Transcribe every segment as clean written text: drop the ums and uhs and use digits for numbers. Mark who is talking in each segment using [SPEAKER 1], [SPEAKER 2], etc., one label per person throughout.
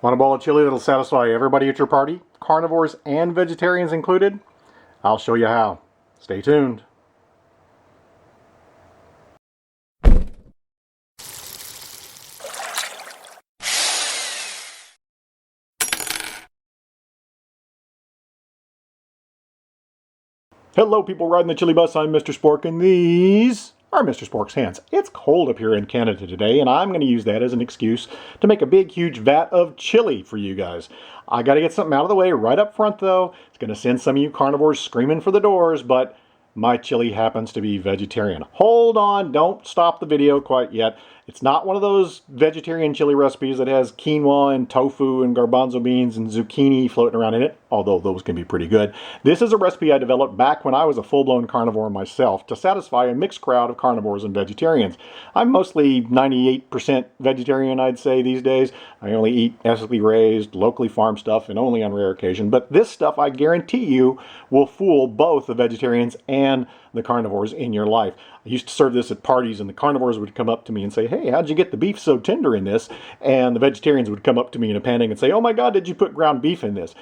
[SPEAKER 1] Want a bowl of chili that'll satisfy everybody at your party, carnivores and vegetarians included? I'll show you how. Stay tuned. Hello people riding the chili bus, I'm Mr. Spork, and these are Mr. Spork's hands. It's cold up here in Canada today, and I'm going to use that as an excuse to make a big, huge vat of chili for you guys. I got to get something out of the way right up front, though. It's going to send some of you carnivores screaming for the doors, but my chili happens to be vegetarian. Hold on, don't stop the video quite yet. It's not one of those vegetarian chili recipes that has quinoa and tofu and garbanzo beans and zucchini floating around in it, although those can be pretty good. This is a recipe I developed back when I was a full-blown carnivore myself to satisfy a mixed crowd of carnivores and vegetarians. I'm mostly 98% vegetarian, I'd say, these days. I only eat ethically raised, locally farmed stuff, and only on rare occasion. But this stuff, I guarantee you, will fool both the vegetarians and the carnivores in your life. I used to serve this at parties, and the carnivores would come up to me and say, "Hey, how'd you get the beef so tender in this?" And the vegetarians would come up to me in a panic and say, "Oh my God, did you put ground beef in this?"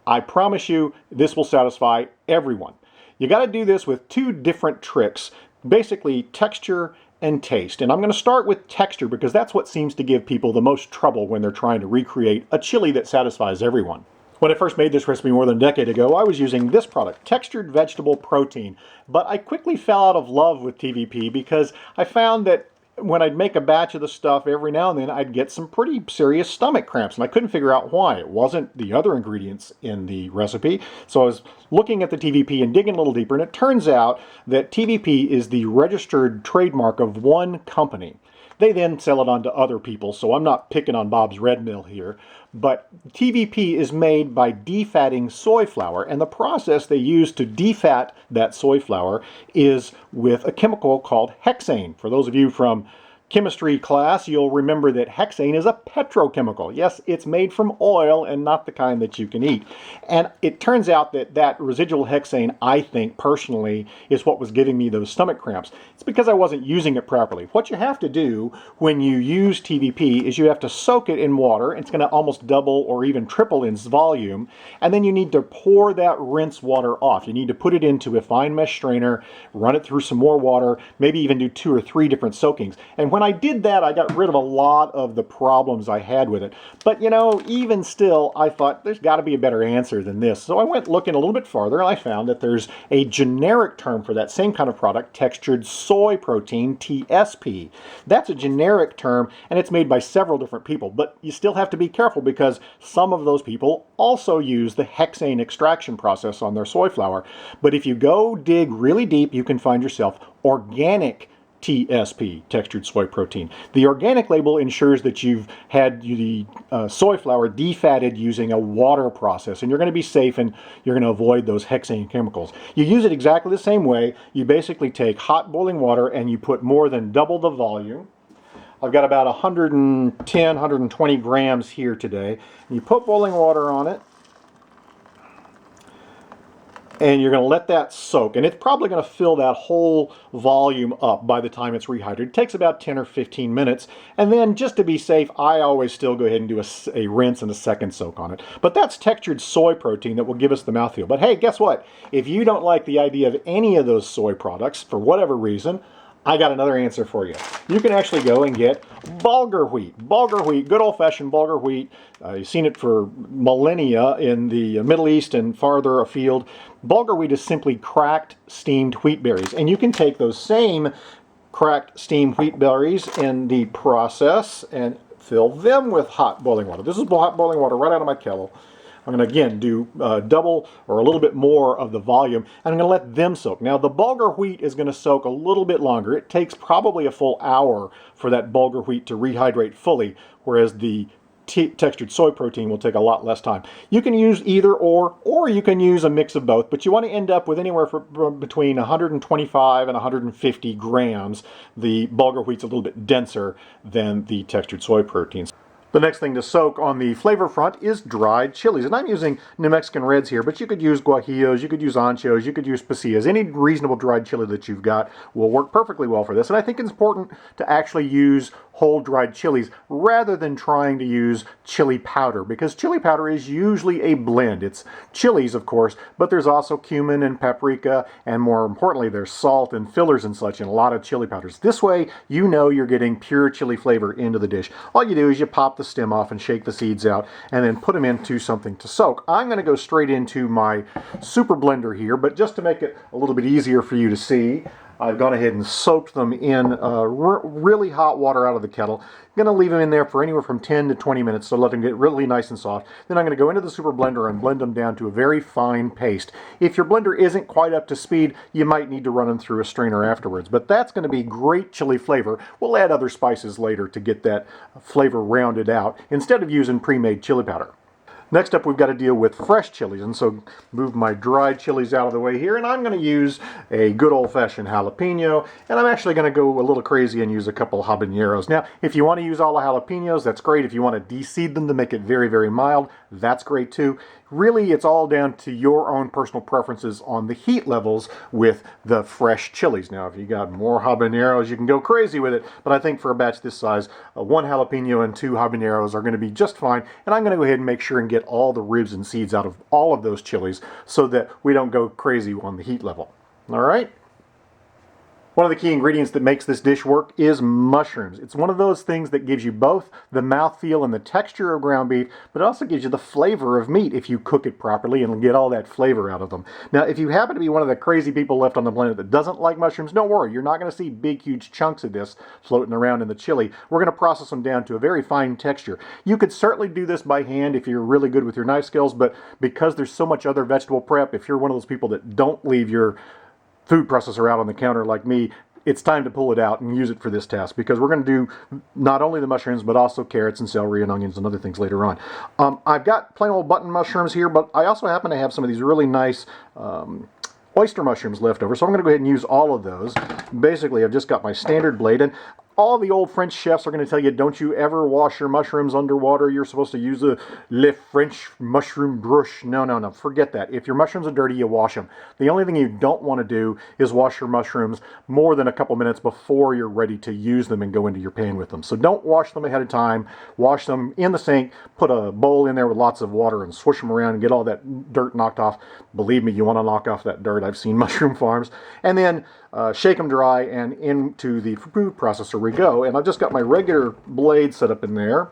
[SPEAKER 1] I promise you, this will satisfy everyone. You got to do this with two different tricks, basically texture and taste. And I'm going to start with texture because that's what seems to give people the most trouble when they're trying to recreate a chili that satisfies everyone. When I first made this recipe more than a decade ago, I was using this product, textured vegetable protein. But I quickly fell out of love with TVP because I found that when I'd make a batch of the stuff, every now and then I'd get some pretty serious stomach cramps, and I couldn't figure out why. It wasn't the other ingredients in the recipe. So I was looking at the TVP and digging a little deeper, and it turns out that TVP is the registered trademark of one company. They then sell it on to other people, so I'm not picking on Bob's Red Mill here. But TVP is made by defatting soy flour, and the process they use to defat that soy flour is with a chemical called hexane. For those of you from chemistry class, you'll remember that hexane is a petrochemical. Yes, it's made from oil and not the kind that you can eat. And it turns out that that residual hexane, I think personally, is what was giving me those stomach cramps. It's because I wasn't using it properly. What you have to do when you use TVP is you have to soak it in water. It's going to almost double or even triple in volume. And then you need to pour that rinse water off. You need to put it into a fine mesh strainer, run it through some more water, maybe even do 2 or 3 different soakings. And when I did that, I got rid of a lot of the problems I had with it. But, you know, even still, I thought there's got to be a better answer than this. So I went looking a little bit farther, and I found that there's a generic term for that same kind of product, textured soy protein, TSP. That's a generic term, and it's made by several different people. But you still have to be careful because some of those people also use the hexane extraction process on their soy flour. But if you go dig really deep, you can find yourself organic TSP, textured soy protein. The organic label ensures that you've had the soy flour defatted using a water process, and you're going to be safe and you're going to avoid those hexane chemicals. You use it exactly the same way. You basically take hot boiling water and you put more than double the volume. I've got about 110, 120 grams here today. You put boiling water on it, and you're going to let that soak, and it's probably going to fill that whole volume up by the time it's rehydrated. It takes about 10 or 15 minutes, and then just to be safe, I always still go ahead and do a rinse and a second soak on it. But that's textured soy protein that will give us the mouthfeel. But hey, guess what? If you don't like the idea of any of those soy products, for whatever reason, I got another answer for you. You can actually go and get bulgur wheat. Bulgur wheat, good old-fashioned bulgur wheat. You've seen it for millennia in the Middle East and farther afield. Bulgur wheat is simply cracked steamed wheat berries. And you can take those same cracked steamed wheat berries in the process and fill them with hot boiling water. This is hot boiling water right out of my kettle. I'm going to, again, do double or a little bit more of the volume, and I'm going to let them soak. Now, the bulgur wheat is going to soak a little bit longer. It takes probably a full hour for that bulgur wheat to rehydrate fully, whereas the textured soy protein will take a lot less time. You can use either or you can use a mix of both, but you want to end up with anywhere from between 125 and 150 grams. The bulgur wheat's a little bit denser than the textured soy proteins. The next thing to soak on the flavor front is dried chilies. And I'm using New Mexican Reds here, but you could use guajillos, you could use anchos, you could use pasillas. Any reasonable dried chili that you've got will work perfectly well for this. And I think it's important to actually use whole dried chilies rather than trying to use chili powder, because chili powder is usually a blend. It's chilies, of course, but there's also cumin and paprika, and more importantly, there's salt and fillers and such in a lot of chili powders. This way, you know you're getting pure chili flavor into the dish. All you do is you pop the stem off and shake the seeds out, and then put them into something to soak. I'm going to go straight into my super blender here, but just to make it a little bit easier for you to see, I've gone ahead and soaked them in really hot water out of the kettle. I'm going to leave them in there for anywhere from 10 to 20 minutes to let them get really nice and soft. Then I'm going to go into the super blender and blend them down to a very fine paste. If your blender isn't quite up to speed, you might need to run them through a strainer afterwards. But that's going to be great chili flavor. We'll add other spices later to get that flavor rounded out instead of using pre-made chili powder. Next up, we've got to deal with fresh chilies, and so move my dried chilies out of the way here, and I'm going to use a good old-fashioned jalapeno, and I'm actually going to go a little crazy and use a couple habaneros. Now, if you want to use all the jalapenos, that's great. If you want to de-seed them to make it very, very mild, that's great too. Really, it's all down to your own personal preferences on the heat levels with the fresh chilies. Now, if you got more habaneros, you can go crazy with it, but I think for a batch this size, one jalapeno and two habaneros are going to be just fine, and I'm going to go ahead and make sure and get all the ribs and seeds out of all of those chilies so that we don't go crazy on the heat level. All right? One of the key ingredients that makes this dish work is mushrooms. It's one of those things that gives you both the mouthfeel and the texture of ground beef, but it also gives you the flavor of meat if you cook it properly and get all that flavor out of them. Now, if you happen to be one of the crazy people left on the planet that doesn't like mushrooms, don't worry. You're not going to see big, huge chunks of this floating around in the chili. We're going to process them down to a very fine texture. You could certainly do this by hand if you're really good with your knife skills, but because there's so much other vegetable prep, if you're one of those people that don't leave your food processor out on the counter like me, it's time to pull it out and use it for this task, because we're going to do not only the mushrooms but also carrots and celery and onions and other things later on. I've got plain old button mushrooms here, but I also happen to have some of these really nice oyster mushrooms left over, so I'm going to go ahead and use all of those. Basically, I've just got my standard blade, and all the old French chefs are going to tell you, don't you ever wash your mushrooms underwater. You're supposed to use a Le French mushroom brush. No, no, no. Forget that. If your mushrooms are dirty, you wash them. The only thing you don't want to do is wash your mushrooms more than a couple minutes before you're ready to use them and go into your pan with them. So don't wash them ahead of time. Wash them in the sink. Put a bowl in there with lots of water and swish them around and get all that dirt knocked off. Believe me, you want to knock off that dirt. I've seen mushroom farms. And then shake them dry, and into the food processor we go. And I've just got my regular blade set up in there.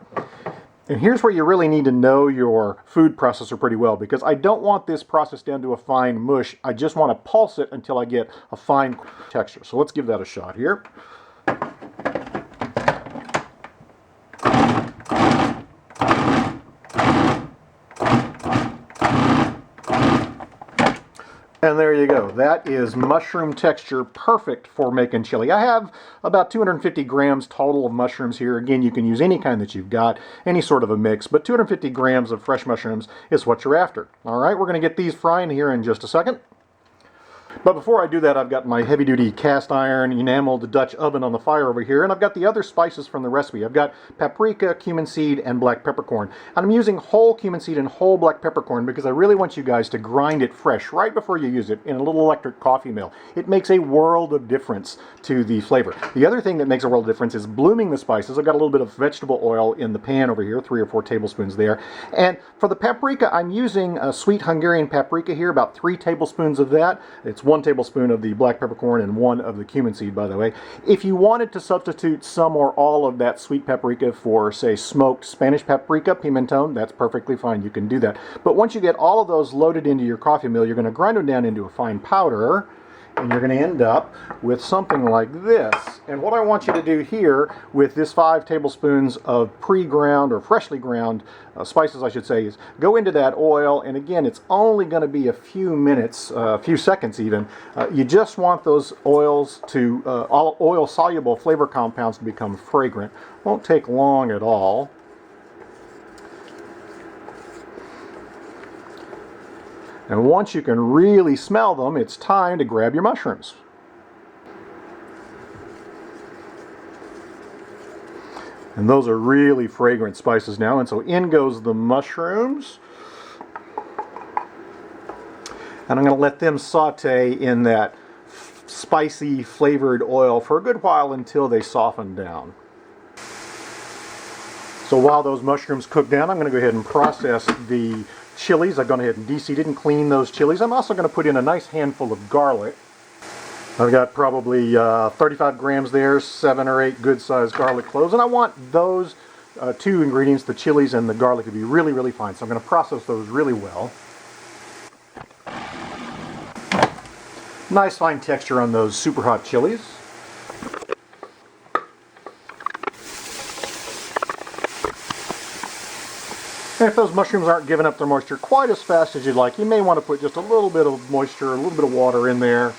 [SPEAKER 1] And here's where you really need to know your food processor pretty well, because I don't want this processed down to a fine mush. I just want to pulse it until I get a fine texture. So let's give that a shot here. And there you go. That is mushroom texture, perfect for making chili. I have about 250 grams total of mushrooms here. Again, you can use any kind that you've got, any sort of a mix, but 250 grams of fresh mushrooms is what you're after. All right, we're going to get these frying here in just a second. But before I do that, I've got my heavy-duty cast iron enameled Dutch oven on the fire over here, and I've got the other spices from the recipe. I've got paprika, cumin seed, and black peppercorn. And I'm using whole cumin seed and whole black peppercorn because I really want you guys to grind it fresh right before you use it in a little electric coffee mill. It makes a world of difference to the flavor. The other thing that makes a world of difference is blooming the spices. I've got a little bit of vegetable oil in the pan over here, 3 or 4 tablespoons there. And for the paprika, I'm using a sweet Hungarian paprika here, about 3 tablespoons of that. It's 1 tablespoon of the black peppercorn and 1 of the cumin seed, by the way. If you wanted to substitute some or all of that sweet paprika for, say, smoked Spanish paprika, pimenton, that's perfectly fine. You can do that. But once you get all of those loaded into your coffee mill, you're going to grind them down into a fine powder, and you're going to end up with something like this. And what I want you to do here with this 5 tablespoons of pre-ground or freshly ground spices, I should say, is go into that oil. And again, it's only going to be a few minutes, a few seconds even. You just want those oils to, all oil-soluble flavor compounds to become fragrant. Won't take long at all. And once you can really smell them, it's time to grab your mushrooms. And those are really fragrant spices now, and so in goes the mushrooms. And I'm going to let them saute in that spicy flavored oil for a good while until they soften down. So while those mushrooms cook down, I'm going to go ahead and process the chilies. I've gone ahead and de-seeded and cleaned those chilies. I'm also going to put in a nice handful of garlic. I've got probably 35 grams there, 7 or 8 good-sized garlic cloves, and I want those two ingredients, the chilies and the garlic, to be really, really fine. So I'm going to process those really well. Nice fine texture on those super hot chilies. And if those mushrooms aren't giving up their moisture quite as fast as you'd like, you may want to put just a little bit of moisture, a little bit of water in there,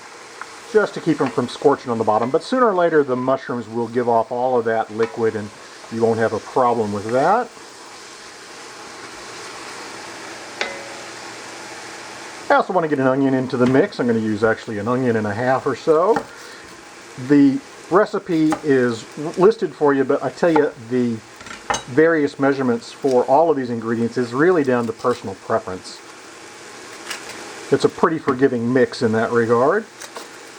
[SPEAKER 1] just to keep them from scorching on the bottom. But sooner or later, the mushrooms will give off all of that liquid, and you won't have a problem with that. I also want to get an onion into the mix. I'm going to use actually an onion and a half or so. The recipe is listed for you, but I tell you, the various measurements for all of these ingredients is really down to personal preference. It's a pretty forgiving mix in that regard.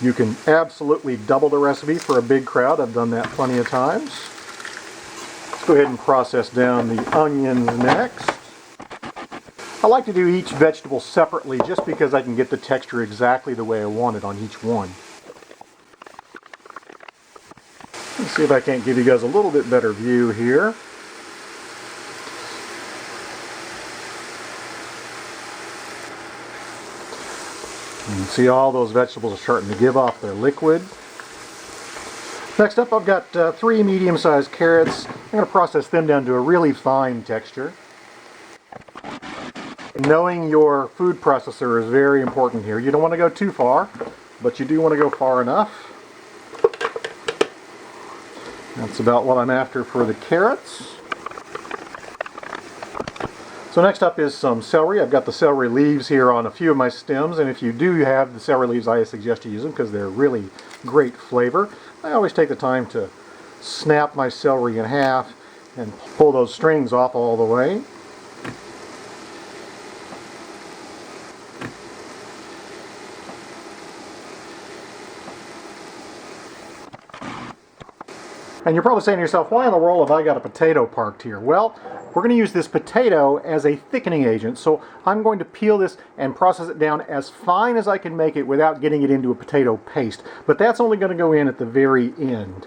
[SPEAKER 1] You can absolutely double the recipe for a big crowd. I've done that plenty of times. Let's go ahead and process down the onions next. I like to do each vegetable separately just because I can get the texture exactly the way I want it on each one. Let's see if I can't give you guys a little bit better view here. You can see all those vegetables are starting to give off their liquid. Next up, I've got 3 medium-sized carrots. I'm going to process them down to a really fine texture. Knowing your food processor is very important here. You don't want to go too far, but you do want to go far enough. That's about what I'm after for the carrots. So next up is some celery. I've got the celery leaves here on a few of my stems, and if you do have the celery leaves, I suggest you use them because they're really great flavor. I always take the time to snap my celery in half and pull those strings off all the way. And you're probably saying to yourself, why in the world have I got a potato parked here? Well, we're going to use this potato as a thickening agent, so I'm going to peel this and process it down as fine as I can make it without getting it into a potato paste. But that's only going to go in at the very end.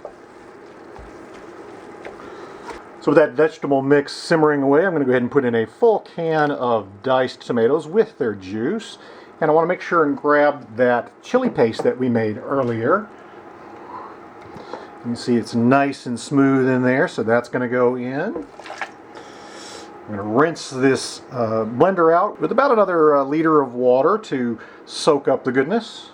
[SPEAKER 1] So with that vegetable mix simmering away, I'm going to go ahead and put in a full can of diced tomatoes with their juice. And I want to make sure and grab that chili paste that we made earlier. You can see it's nice and smooth in there, so that's going to go in. I'm going to rinse this blender out with about another liter of water to soak up the goodness.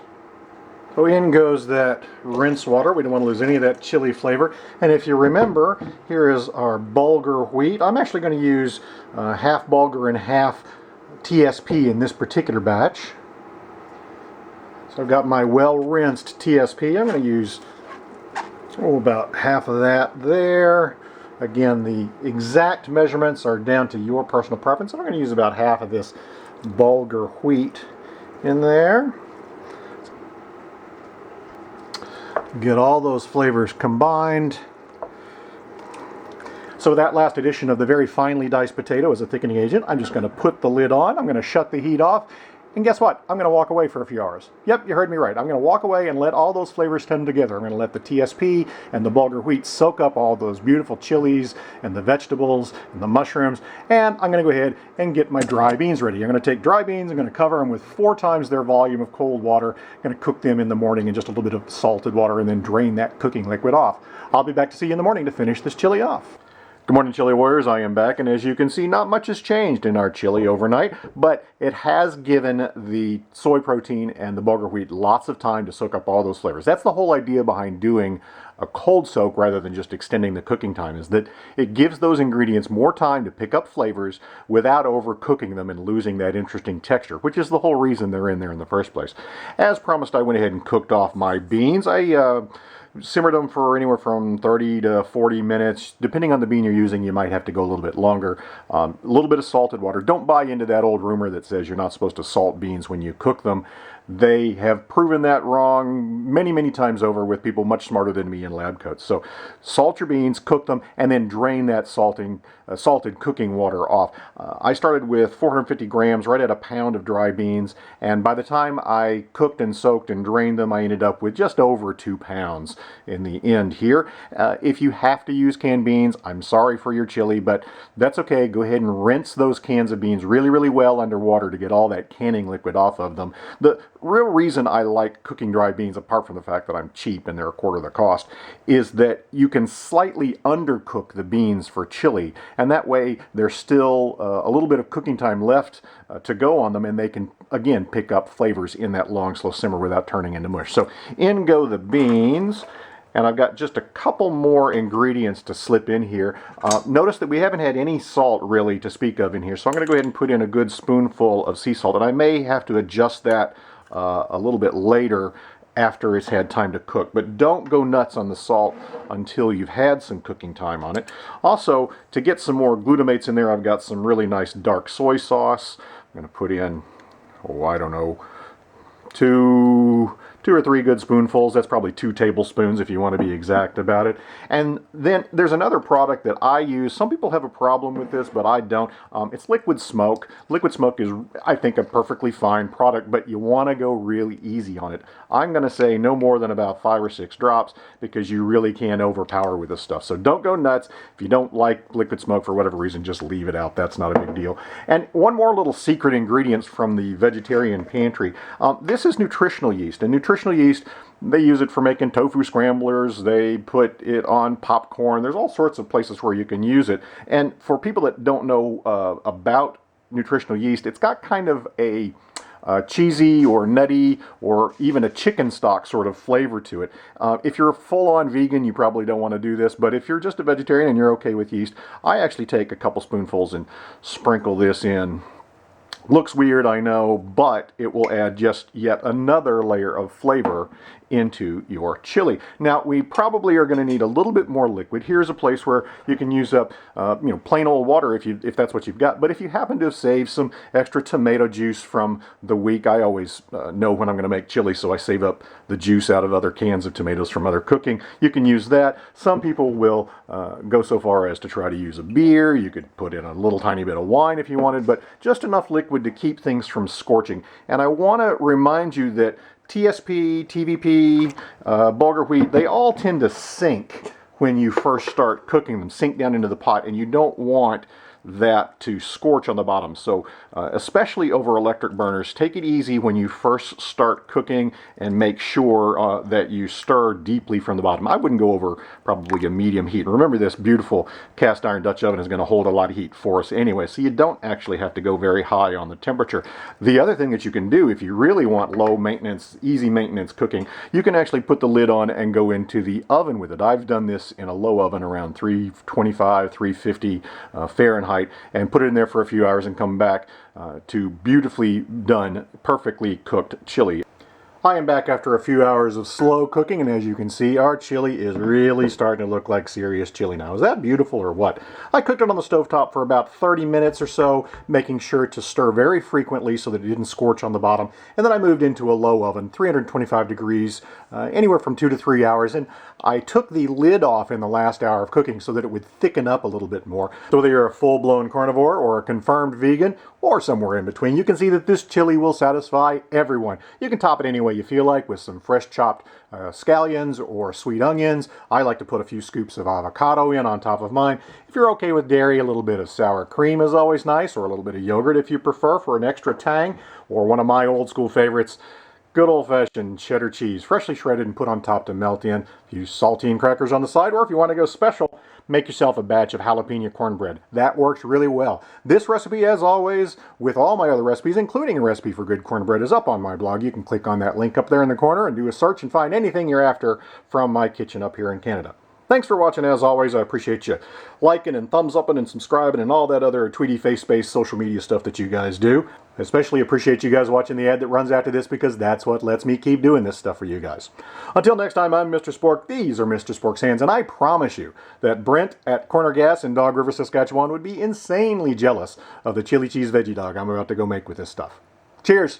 [SPEAKER 1] So in goes that rinse water. We don't want to lose any of that chili flavor. And if you remember, here is our bulgur wheat. I'm actually going to use half bulgur and half TSP in this particular batch. So I've got my well-rinsed TSP. I'm going to use about half of that there. Again, the exact measurements are down to your personal preference. I'm going to use about half of this bulgur wheat in there. Get all those flavors combined. So that last addition of the very finely diced potato as a thickening agent, I'm just going to put the lid on. I'm going to shut the heat off. And guess what? I'm going to walk away for a few hours. Yep, you heard me right. I'm going to walk away and let all those flavors come together. I'm going to let the TSP and the bulgur wheat soak up all those beautiful chilies and the vegetables and the mushrooms. And I'm going to go ahead and get my dry beans ready. I'm going to take dry beans, I'm going to cover them with 4 times their volume of cold water. I'm going to cook them in the morning in just a little bit of salted water and then drain that cooking liquid off. I'll be back to see you in the morning to finish this chili off. Good morning, Chili Warriors. I am back, and as you can see, not much has changed in our chili overnight, but it has given the soy protein and the bulgur wheat lots of time to soak up all those flavors. That's the whole idea behind doing a cold soak rather than just extending the cooking time, is that it gives those ingredients more time to pick up flavors without overcooking them and losing that interesting texture, which is the whole reason they're in there in the first place. As promised, I went ahead and cooked off my beans. I simmered them for anywhere from 30 to 40 minutes. Depending on the bean you're using, you might have to go a little bit longer. A little bit of salted water. Don't buy into that old rumor that says you're not supposed to salt beans when you cook them. They have proven that wrong many, many times over with people much smarter than me in lab coats. So salt your beans, cook them, and then drain that salted cooking water off. I started with 450 grams, right at a pound of dry beans, and by the time I cooked and soaked and drained them, I ended up with just over 2 pounds in the end here. If you have to use canned beans, I'm sorry for your chili, but that's okay. Go ahead and rinse those cans of beans really, really well underwater to get all that canning liquid off of them. The real reason I like cooking dry beans, apart from the fact that I'm cheap and they're a quarter the cost, is that you can slightly undercook the beans for chili, and that way there's still a little bit of cooking time left to go on them, and they can again pick up flavors in that long slow simmer without turning into mush. So in go the beans. And I've got just a couple more ingredients to slip in here. Notice that we haven't had any salt really to speak of in here, so I'm going to go ahead and put in a good spoonful of sea salt, and I may have to adjust that a little bit later after it's had time to cook. But don't go nuts on the salt until you've had some cooking time on it. Also, to get some more glutamates in there, I've got some really nice dark soy sauce. I'm going to put in, I don't know, two or three good spoonfuls. That's probably 2 tablespoons if you want to be exact about it. And then there's another product that I use. Some people have a problem with this, but I don't. It's liquid smoke. Liquid smoke is, I think, a perfectly fine product, but you want to go really easy on it. I'm going to say no more than about 5 or 6 drops because you really can overpower with this stuff. So don't go nuts. If you don't like liquid smoke for whatever reason, just leave it out. That's not a big deal. And one more little secret ingredient from the vegetarian pantry. This is nutritional yeast. And nutritional yeast, they use it for making tofu scramblers. They put it on popcorn. There's all sorts of places where you can use it. And for people that don't know about nutritional yeast, it's got kind of a cheesy or nutty or even a chicken stock sort of flavor to it. If you're a full-on vegan, you probably don't want to do this, but if you're just a vegetarian and you're okay with yeast, I actually take a couple spoonfuls and sprinkle this in. Looks weird, I know, but it will add just yet another layer of flavor into your chili. Now, we probably are going to need a little bit more liquid. Here's a place where you can use up, plain old water if that's what you've got. But if you happen to have saved some extra tomato juice from the week, I always know when I'm going to make chili, so I save up the juice out of other cans of tomatoes from other cooking. You can use that. Some people will go so far as to try to use a beer. You could put in a little tiny bit of wine if you wanted, but just enough liquid to keep things from scorching. And I want to remind you that TSP, TVP, bulgur wheat, they all tend to sink when you first start cooking them, sink down into the pot, and you don't want that to scorch on the bottom. So especially over electric burners, take it easy when you first start cooking and make sure that you stir deeply from the bottom. I wouldn't go over probably a medium heat. Remember, this beautiful cast iron Dutch oven is going to hold a lot of heat for us anyway, so you don't actually have to go very high on the temperature. The other thing that you can do if you really want low maintenance, easy maintenance cooking, you can actually put the lid on and go into the oven with it. I've done this in a low oven around 325, 350 Fahrenheit, and put it in there for a few hours and come back to beautifully done, perfectly cooked chili. I am back after a few hours of slow cooking, and as you can see, our chili is really starting to look like serious chili now. Is that beautiful or what? I cooked it on the stovetop for about 30 minutes or so, making sure to stir very frequently so that it didn't scorch on the bottom. And then I moved into a low oven, 325 degrees, anywhere from 2 to 3 hours. And I took the lid off in the last hour of cooking so that it would thicken up a little bit more. So whether you're a full-blown carnivore or a confirmed vegan or somewhere in between, you can see that this chili will satisfy everyone. You can top it any way you feel like with some fresh chopped scallions or sweet onions. I like to put a few scoops of avocado in on top of mine. If you're okay with dairy, a little bit of sour cream is always nice, or a little bit of yogurt if you prefer for an extra tang, or one of my old school favorites, good old-fashioned cheddar cheese, freshly shredded and put on top to melt in. A few saltine crackers on the side, or if you want to go special, make yourself a batch of jalapeno cornbread. That works really well. This recipe, as always, with all my other recipes, including a recipe for good cornbread, is up on my blog. You can click on that link up there in the corner and do a search and find anything you're after from my kitchen up here in Canada. Thanks for watching, as always. I appreciate you liking and thumbs upping and subscribing and all that other Tweety face-based social media stuff that you guys do. I especially appreciate you guys watching the ad that runs after this, because that's what lets me keep doing this stuff for you guys. Until next time, I'm Mr. Spork. These are Mr. Spork's hands, and I promise you that Brent at Corner Gas in Dog River, Saskatchewan would be insanely jealous of the chili cheese veggie dog I'm about to go make with this stuff. Cheers!